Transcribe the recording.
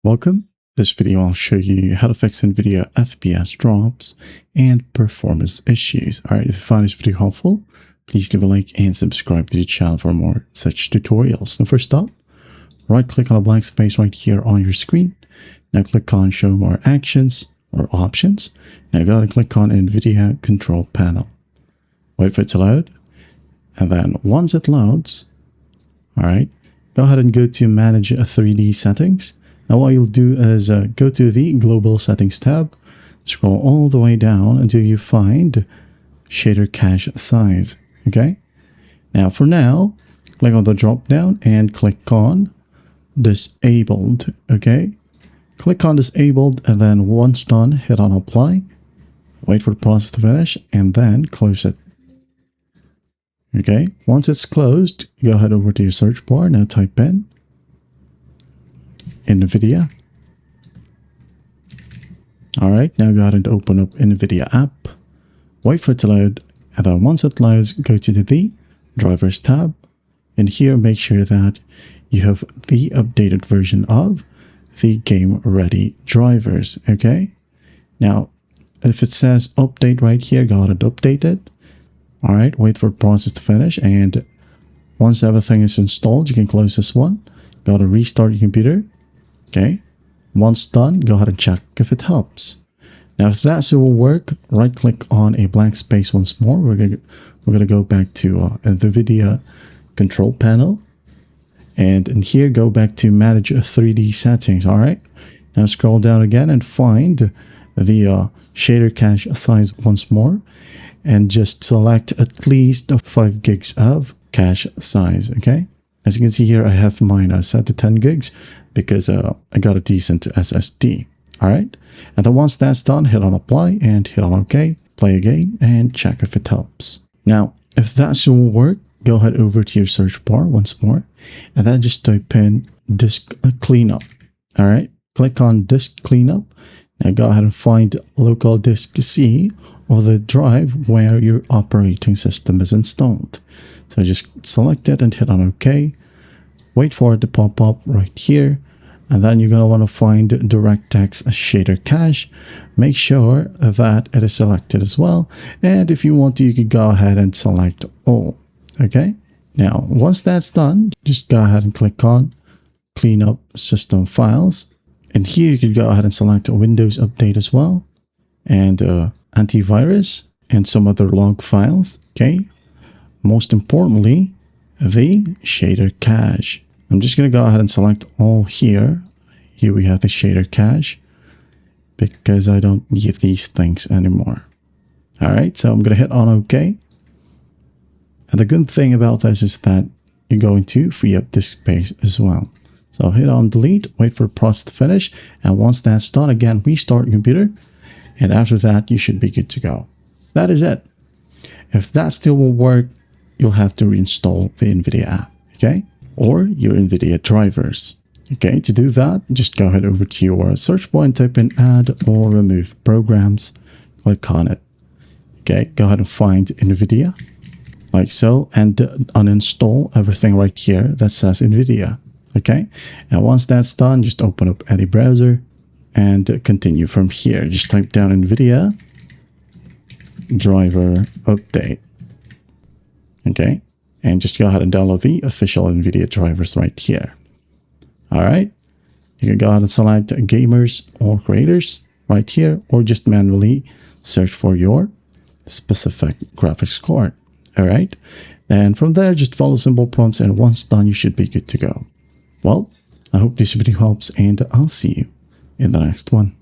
Welcome. This video I'll show you how to fix NVIDIA FPS drops and performance issues. Alright, if you find this video helpful, please leave a like and subscribe to the channel for more such tutorials. Now first up, right click on a blank space right here on your screen. Now click on show more actions or options. Now go ahead and click on NVIDIA Control Panel. Wait for it to load. And then once it loads, alright, go ahead and go to manage 3D settings. Now what you'll do is go to the Global Settings tab, scroll all the way down until you find Shader Cache Size, okay? Now for now, click on the drop down and click on Disabled, okay? Click on Disabled and then once done, hit on Apply, wait for the process to finish and then close it. Okay, once it's closed, go ahead over to your search bar, now type in NVIDIA. Alright, now go ahead and open up NVIDIA app. Wait for it to load. And then once it loads, go to the drivers tab. And here, make sure that you have the updated version of the game ready drivers. Okay. Now, if it says update right here, go ahead and update it. Alright, wait for the process to finish. And once everything is installed, you can close this one. Go ahead and restart your computer. Okay, once done, go ahead and check if it helps. Now, if that still will work, right click on a blank space once more. We're gonna go back to NVIDIA Control Panel, and in here, go back to Manage 3D Settings. All right, now scroll down again and find the Shader Cache Size once more, and just select at least 5 gigs of cache size. Okay. As you can see here, I have mine set to 10 gigs because I got a decent SSD. All right. And then once that's done, hit on apply and hit on OK, play a game and check if it helps. Now, if that still will work, go ahead over to your search bar once more and then just type in disk cleanup. All right. Click on disk cleanup. Now go ahead and find local disk C or the drive where your operating system is installed. So just select it and hit on OK. Wait for it to pop up right here. And then you're going to want to find DirectX Shader Cache. Make sure that it is selected as well. And if you want to, you could go ahead and select all. Okay. Now, once that's done, just go ahead and click on Clean Up System Files. And here you could go ahead and select Windows Update as well. And antivirus and some other log files. Okay. Most importantly, the shader cache. I'm just going to go ahead and select all here. Here we have the shader cache because I don't need these things anymore. All right, so I'm going to hit on OK. And the good thing about this is that you're going to free up disk space as well. So hit on delete, wait for the process to finish. And once that's done, again, restart your computer. And after that, you should be good to go. That is it. If that still will work, you'll have to reinstall the NVIDIA app, okay? Or your NVIDIA drivers. Okay, to do that, just go ahead over to your search bar and type in add or remove programs. Click on it. Okay, go ahead and find NVIDIA, like so, and uninstall everything right here that says NVIDIA, okay? And once that's done, just open up any browser and continue from here. Just type down NVIDIA driver update. Okay, and just go ahead and download the official NVIDIA drivers right here. All right, you can go ahead and select gamers or creators right here, or just manually search for your specific graphics card. All right, and from there, just follow simple prompts, and once done, you should be good to go. Well, I hope this video helps, and I'll see you in the next one.